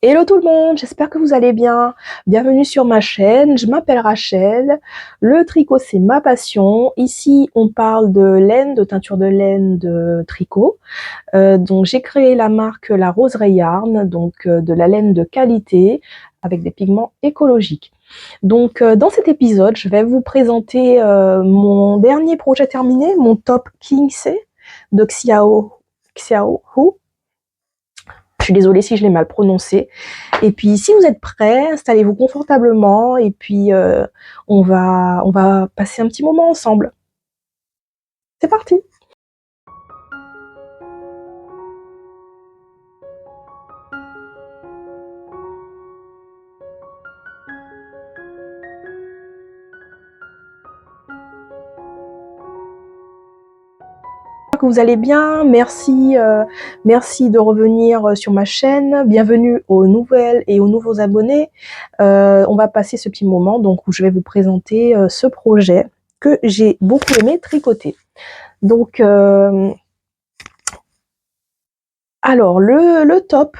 Hello tout le monde, j'espère que vous allez bien. Bienvenue sur ma chaîne, je m'appelle Rachel. Le tricot c'est ma passion. Ici on parle de laine, de teinture de laine, de tricot. Donc j'ai créé la marque La Roseraie Yarn, donc de la laine de qualité avec des pigments écologiques. Donc dans cet épisode je vais vous présenter mon dernier projet terminé, mon top Kingsey de Xiao Hu. Je suis désolée si je l'ai mal prononcé. Et puis, si vous êtes prêts, installez-vous confortablement et puis on va passer un petit moment ensemble. C'est parti! Que vous allez bien, merci de revenir sur ma chaîne, bienvenue aux nouvelles et aux nouveaux abonnés. On va passer ce petit moment donc où je vais vous présenter ce projet que j'ai beaucoup aimé tricoter. Donc alors le top,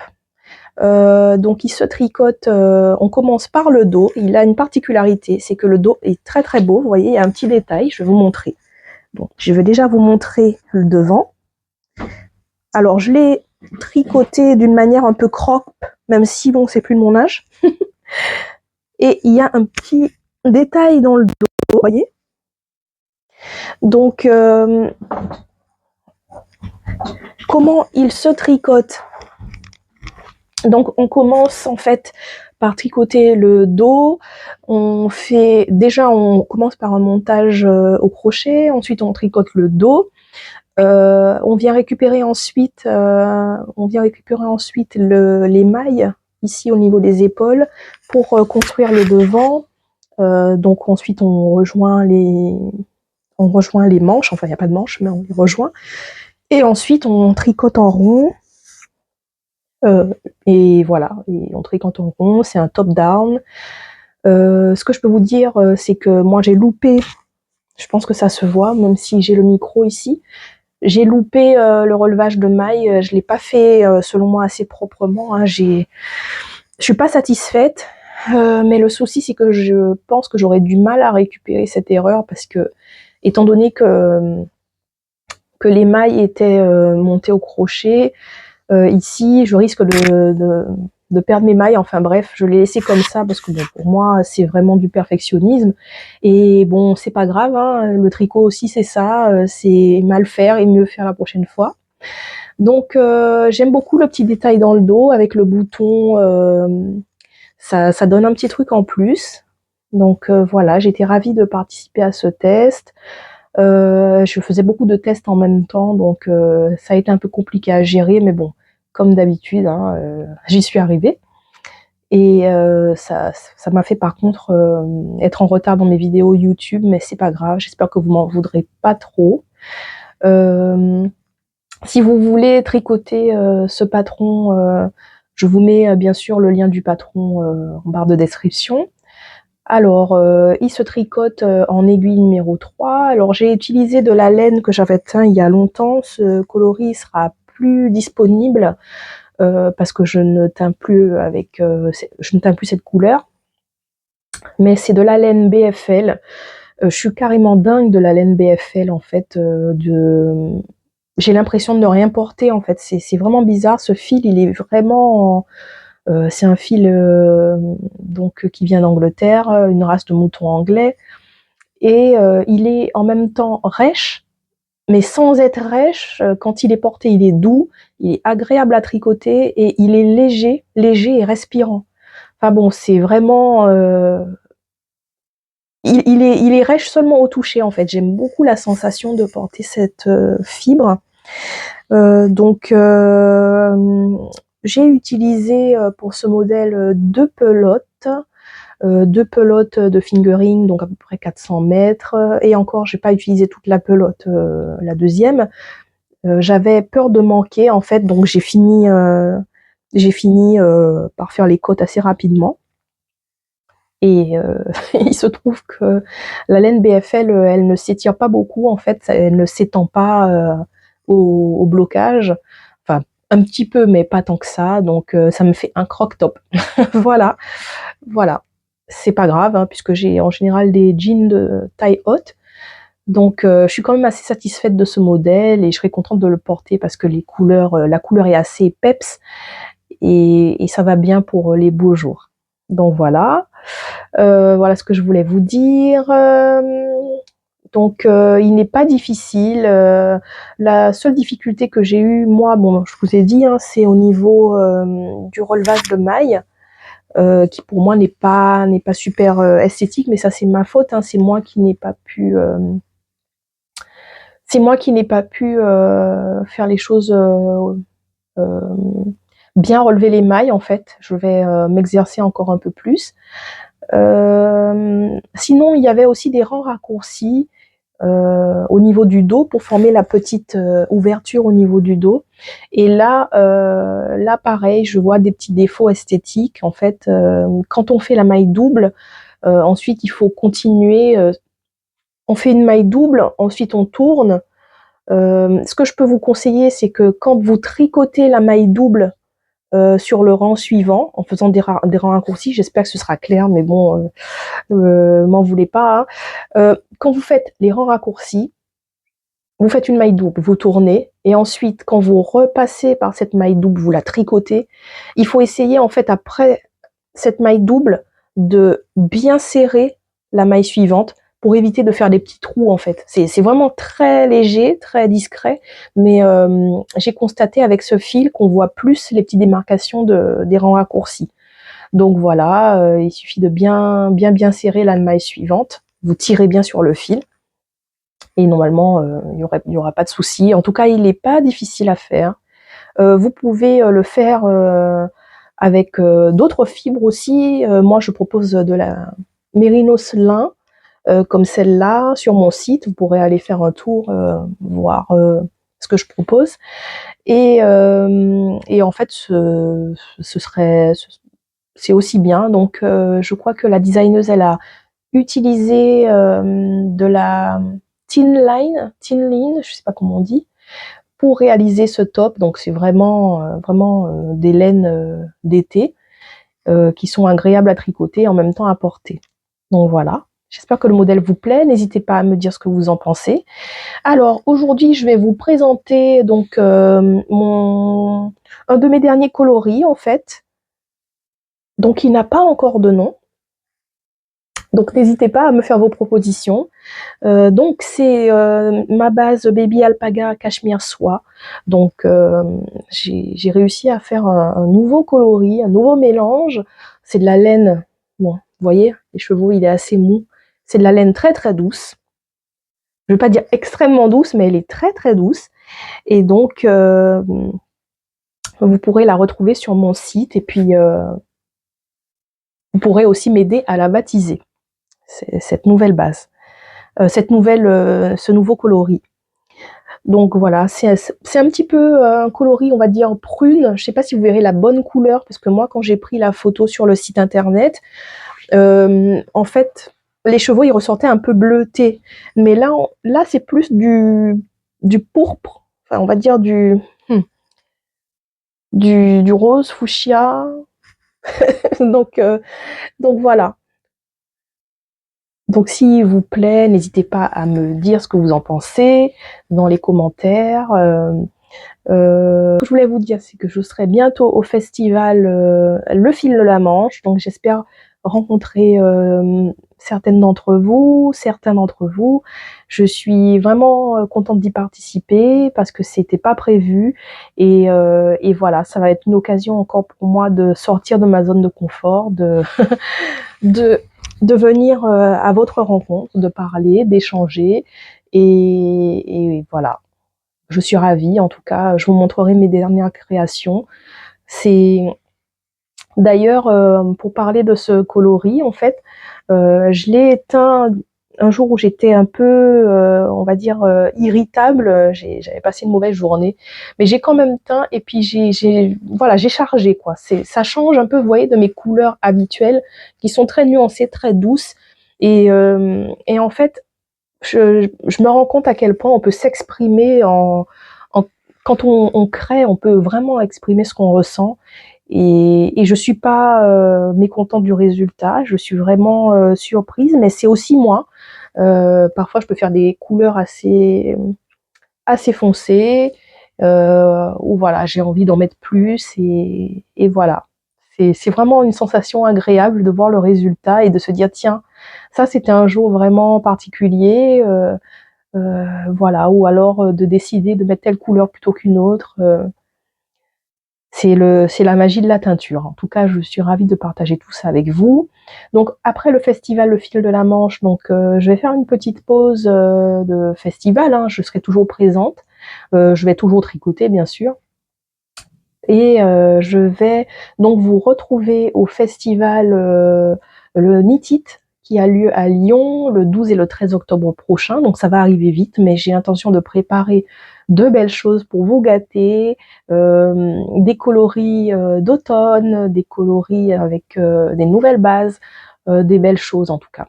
donc il se tricote, on commence par le dos. Il a une particularité, c'est que le dos est très très beau. Vous voyez, il y a un petit détail, je vais vous montrer. Donc je vais déjà vous montrer le devant. Alors je l'ai tricoté d'une manière un peu crope, même si bon c'est plus de mon âge. Et il y a un petit détail dans le dos, vous voyez. Donc comment il se tricote? Donc on commence en fait par tricoter le dos. On commence par un montage au crochet, ensuite on tricote le dos. On vient récupérer ensuite les mailles ici au niveau des épaules pour construire le devant. Donc ensuite on rejoint les manches, enfin il n'y a pas de manches mais on les rejoint. Et ensuite on tricote en rond. Et voilà, et on tricote en rond, c'est un top down. Ce que je peux vous dire, c'est que moi j'ai loupé, je pense que ça se voit, même si j'ai le micro ici, j'ai loupé le relevage de mailles, je l'ai pas fait selon moi assez proprement, hein. Je suis pas satisfaite, mais le souci c'est que je pense que j'aurais du mal à récupérer cette erreur parce que, étant donné que les mailles étaient montées au crochet, ici je risque de perdre mes mailles. Enfin bref, je l'ai laissé comme ça parce que bon, pour moi c'est vraiment du perfectionnisme et bon c'est pas grave, hein, le tricot aussi c'est ça, c'est mal faire et mieux faire la prochaine fois. Donc j'aime beaucoup le petit détail dans le dos avec le bouton, ça donne un petit truc en plus. Donc voilà, j'étais ravie de participer à ce test. Je faisais beaucoup de tests en même temps, donc ça a été un peu compliqué à gérer, mais bon, comme d'habitude, hein, j'y suis arrivée. Et ça m'a fait par contre être en retard dans mes vidéos YouTube, mais c'est pas grave, j'espère que vous m'en voudrez pas trop. Si vous voulez tricoter ce patron, je vous mets bien sûr le lien du patron en barre de description. Alors, il se tricote en aiguille numéro 3. Alors, j'ai utilisé de la laine que j'avais teint il y a longtemps. Ce coloris sera plus disponible parce que je ne teins plus cette couleur. Mais c'est de la laine BFL. Je suis carrément dingue de la laine BFL en fait. J'ai l'impression de ne rien porter en fait. C'est vraiment bizarre. Ce fil, il est vraiment c'est un fil donc qui vient d'Angleterre, une race de mouton anglais, et il est en même temps rêche, mais sans être rêche. Quand il est porté, il est doux, il est agréable à tricoter et il est léger et respirant. Enfin bon, c'est vraiment il est rêche seulement au toucher en fait. J'aime beaucoup la sensation de porter cette fibre. Donc j'ai utilisé pour ce modèle deux pelotes de fingering, donc à peu près 400 mètres. Et encore, j'ai pas utilisé toute la pelote, la deuxième. J'avais peur de manquer en fait, donc j'ai fini par faire les côtes assez rapidement. Et il se trouve que la laine BFL, elle ne s'étire pas beaucoup en fait, elle ne s'étend pas au blocage. Enfin, un petit peu, mais pas tant que ça. Donc, ça me fait un croc-top. Voilà, voilà. C'est pas grave, hein, puisque j'ai en général des jeans de taille haute. Donc, je suis quand même assez satisfaite de ce modèle et je serais contente de le porter parce que les couleurs, la couleur est assez peps et ça va bien pour les beaux jours. Donc voilà, voilà ce que je voulais vous dire. Donc, il n'est pas difficile. La seule difficulté que j'ai eue, moi, bon, je vous ai dit, hein, c'est au niveau du relevage de mailles. Qui pour moi n'est pas super esthétique, mais ça c'est ma faute, hein, c'est moi qui n'ai pas pu faire les choses euh, bien, relever les mailles en fait. Je vais m'exercer encore un peu plus. Sinon, il y avait aussi des rangs raccourcis au niveau du dos pour former la petite ouverture au niveau du dos. Et là, pareil, je vois des petits défauts esthétiques. En fait, quand on fait la maille double, ensuite il faut continuer. On fait une maille double, ensuite on tourne. Ce que je peux vous conseiller, c'est que quand vous tricotez la maille double sur le rang suivant, en faisant des rangs raccourcis, j'espère que ce sera clair, mais bon, m'en voulez pas. Hein. Quand vous faites les rangs raccourcis, vous faites une maille double, vous tournez, et ensuite, quand vous repassez par cette maille double, vous la tricotez. Il faut essayer, en fait, après cette maille double, de bien serrer la maille suivante pour éviter de faire des petits trous, en fait. C'est vraiment très léger, très discret, mais j'ai constaté avec ce fil qu'on voit plus les petites démarcations des rangs raccourcis. Donc voilà, il suffit de bien serrer la maille suivante. Vous tirez bien sur le fil. Et normalement, il y aura pas de souci. En tout cas, il n'est pas difficile à faire. Vous pouvez le faire avec d'autres fibres aussi. Moi, je propose de la mérinos lin, comme celle-là, sur mon site. Vous pourrez aller faire un tour, voir ce que je propose. Et en fait, c'est aussi bien. Donc, je crois que la designeuse, elle a utilisé de la thin line, je sais pas comment on dit, pour réaliser ce top. Donc c'est vraiment des laines d'été qui sont agréables à tricoter et en même temps à porter. Donc voilà. J'espère que le modèle vous plaît. N'hésitez pas à me dire ce que vous en pensez. Alors aujourd'hui, je vais vous présenter donc un de mes derniers coloris en fait. Donc il n'a pas encore de nom. Donc n'hésitez pas à me faire vos propositions. Donc c'est ma base Baby Alpaga Cachemire Soie. Donc j'ai réussi à faire un nouveau coloris, un nouveau mélange. C'est de la laine, bon, vous voyez, les chevaux il est assez mou. C'est de la laine très très douce. Je ne vais pas dire extrêmement douce, mais elle est très très douce. Et donc vous pourrez la retrouver sur mon site et puis vous pourrez aussi m'aider à la baptiser, cette nouvelle base. Ce nouveau coloris. Donc voilà, c'est un petit peu un coloris, on va dire prune. Je ne sais pas si vous verrez la bonne couleur, parce que moi, quand j'ai pris la photo sur le site internet, en fait, les chevaux, ils ressortaient un peu bleutés. Mais là, c'est plus du pourpre, enfin, on va dire du rose fuchsia. Donc voilà. Donc s'il vous plaît, n'hésitez pas à me dire ce que vous en pensez dans les commentaires. Ce que je voulais vous dire, c'est que je serai bientôt au festival Le Fil de la Manche. Donc j'espère rencontrer certains d'entre vous. Je suis vraiment contente d'y participer parce que c'était pas prévu. Et voilà, ça va être une occasion encore pour moi de sortir de ma zone de confort, de venir à votre rencontre, de parler, d'échanger. Et voilà. Je suis ravie, en tout cas, je vous montrerai mes dernières créations. C'est d'ailleurs, pour parler de ce coloris, en fait, je l'ai éteint un jour où j'étais un peu, on va dire, irritable. J'avais passé une mauvaise journée, mais j'ai quand même teint et puis j'ai chargé quoi. Ça change un peu, vous voyez, de mes couleurs habituelles qui sont très nuancées, très douces. Et en fait, je me rends compte à quel point on peut s'exprimer quand on crée, on peut vraiment exprimer ce qu'on ressent. Et je suis pas mécontente du résultat, je suis vraiment surprise, mais c'est aussi moi. Parfois, je peux faire des couleurs assez foncées, où voilà, j'ai envie d'en mettre plus, et voilà. C'est vraiment une sensation agréable de voir le résultat et de se dire, tiens, ça c'était un jour vraiment particulier, voilà, ou alors de décider de mettre telle couleur plutôt qu'une autre. C'est la magie de la teinture. En tout cas, je suis ravie de partager tout ça avec vous. Donc après le festival Le Fil de la Manche, donc je vais faire une petite pause de festival, hein, je serai toujours présente. Je vais toujours tricoter, bien sûr. Et je vais donc vous retrouver au festival le Knit It, qui a lieu à Lyon le 12 et le 13 octobre prochain. Donc ça va arriver vite, mais j'ai intention de préparer de belles choses pour vous gâter, des coloris d'automne, des coloris avec des nouvelles bases, des belles choses en tout cas.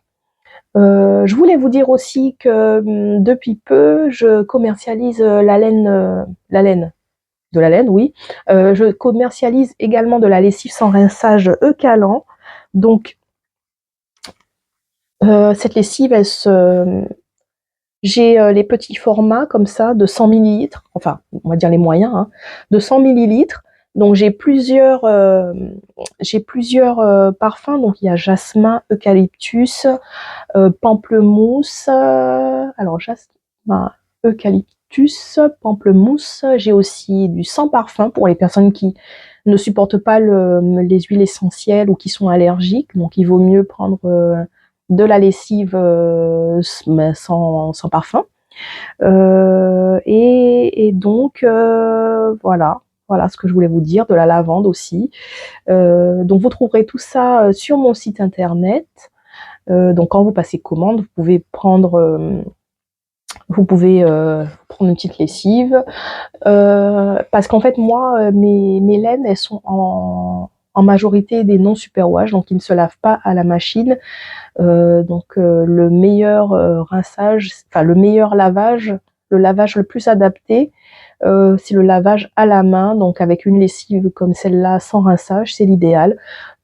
Je voulais vous dire aussi que depuis peu, je commercialise la laine, de la laine, oui. Je commercialise également de la lessive sans rinçage Eucalan. Donc, cette lessive, j'ai les petits formats comme ça de 100 millilitres, enfin, on va dire les moyens, hein, de 100 millilitres. Donc, j'ai plusieurs parfums. Donc, il y a jasmin, eucalyptus, pamplemousse. Alors, jasmin, eucalyptus, pamplemousse. J'ai aussi du sans parfum pour les personnes qui ne supportent pas les huiles essentielles ou qui sont allergiques. Donc, il vaut mieux prendre de la lessive sans parfum. Et donc, voilà ce que je voulais vous dire, de la lavande aussi. Donc, vous trouverez tout ça sur mon site internet. Donc, quand vous passez commande, vous pouvez prendre une petite lessive. Parce qu'en fait, moi, mes laines, elles sont en majorité des non superwash, donc ils ne se lavent pas à la machine. Donc le meilleur rinçage, enfin le meilleur lavage, le lavage le plus adapté, c'est le lavage à la main, donc avec une lessive comme celle-là sans rinçage, c'est l'idéal.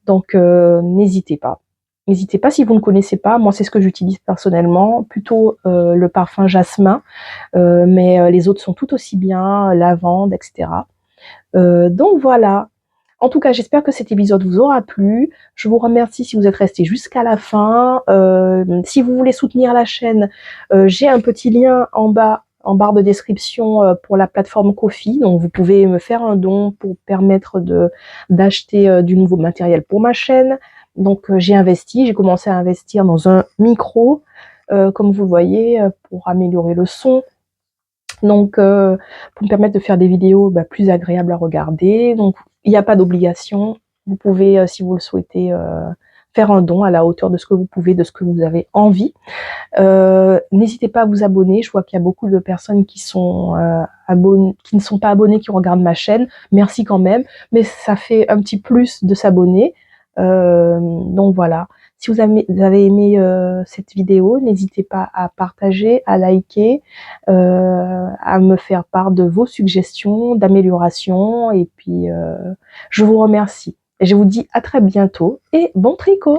Donc n'hésitez pas. N'hésitez pas si vous ne connaissez pas. Moi, c'est ce que j'utilise personnellement, plutôt le parfum jasmin, mais les autres sont tout aussi bien, lavande, etc. Donc voilà. En tout cas, j'espère que cet épisode vous aura plu. Je vous remercie si vous êtes resté jusqu'à la fin. Si vous voulez soutenir la chaîne, j'ai un petit lien en bas, en barre de description pour la plateforme Ko-fi. Donc vous pouvez me faire un don pour permettre d'acheter du nouveau matériel pour ma chaîne. Donc j'ai commencé à investir dans un micro, comme vous le voyez, pour améliorer le son. Donc, pour me permettre de faire des vidéos plus agréables à regarder. Donc, il n'y a pas d'obligation. Vous pouvez, si vous le souhaitez, faire un don à la hauteur de ce que vous pouvez, de ce que vous avez envie. N'hésitez pas à vous abonner. Je vois qu'il y a beaucoup de personnes qui ne sont pas abonnées, qui regardent ma chaîne. Merci quand même. Mais ça fait un petit plus de s'abonner. Donc voilà. Si vous avez aimé cette vidéo, n'hésitez pas à partager, à liker, à me faire part de vos suggestions d'amélioration. Et puis, je vous remercie. Et je vous dis à très bientôt et bon tricot!